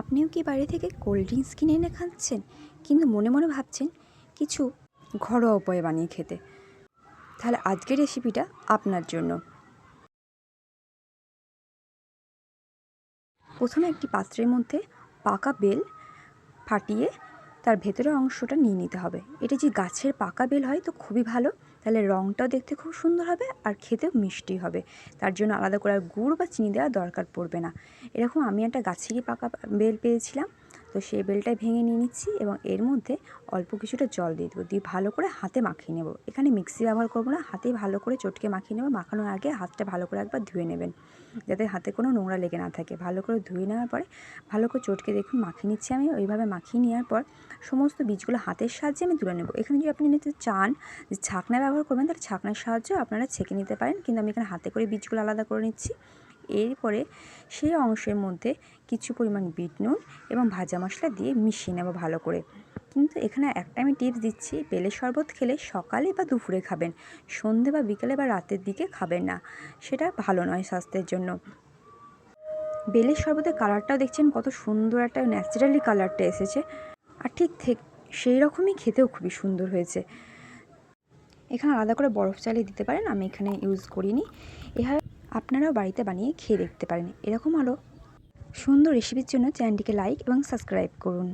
আপনিও কি বাইরে থেকে কোল্ড ড্রিঙ্কস কিনে এনে খাচ্ছেন, কিন্তু মনে মনে ভাবছেন কিছু ঘরোয়া উপায়ে বানিয়ে খেতে? তাহলে আজকের রেসিপিটা আপনার জন্য। প্রথমে একটি পাত্রের মধ্যে পাকা বেল ফাটিয়ে তার ভেতরের অংশটা নিয়ে নিতে হবে। এটা যে গাছের পাকা বেল হয় তো খুবই ভালো, তাহলে রঙটাও দেখতে খুব সুন্দর হবে আর খেতেও মিষ্টি হবে। তার জন্য আলাদা করে আর গুড় বা চিনি দেওয়ার দরকার পড়বে না। এরকম আমি একটা গাছেরই পাকা বেল পেয়েছিলাম, তো সেই বেলটাই ভেঙে নিয়ে নিচ্ছি এবং এর মধ্যে অল্প কিছুটা জল দিয়ে দেবো, দিয়ে ভালো করে হাতে মাখিয়ে নেব। এখানে মিক্সি ব্যবহার করবো না, হাতেই ভালো করে চটকে মাখিয়ে নেব। মাখানোর আগে হাতটা ভালো করে একবার ধুয়ে নেবেন, যাতে হাতে কোনো নোংরা লেগে না থাকে। ভালো করে ধুয়ে নেওয়ার পরে ভালো করে চটকে দেখুন মাখিয়ে নিচ্ছি আমি। ওইভাবে মাখিয়ে নেওয়ার পর সমস্ত বীজগুলো হাতের সাহায্যে আমি তুলে নেব। এখানে যদি আপনি নিতে চান যে ছাঁকনা ব্যবহার করবেন, তাহলে ছাঁকনার সাহায্যে আপনারা ছেঁকে নিতে পারেন, কিন্তু আমি এখানে হাতে করে বীজগুলো আলাদা করে নিচ্ছি। এরপরে সেই অংশের মধ্যে কিছু পরিমাণ বিট নুন এবং ভাজা মশলা দিয়ে মিশিয়ে নেব ভালো করে। কিন্তু এখানে একটা আমি টিপস দিচ্ছি, বেলের শরবত খেলে সকালে বা দুপুরে খাবেন, সন্ধে বা বিকেলে বা রাতের দিকে খাবেন না, সেটা ভালো নয় স্বাস্থ্যের জন্য। বেলের শরবতের কালারটাও দেখছেন কত সুন্দর, একটা ন্যাচারালি কালারটা এসেছে, আর ঠিক সেই রকমই খেতেও খুবই সুন্দর হয়েছে। এখানে আলাদা করে বরফ চালিয়ে দিতে পারেন, আমি এখানে ইউজ করিনি। এভাবে আপনারাও বাড়িতে বানিয়ে খেয়ে দেখতে পারেন। এরকম আরও সুন্দর রেসিপির জন্য চ্যানেলটিকে লাইক এবং সাবস্ক্রাইব করুন।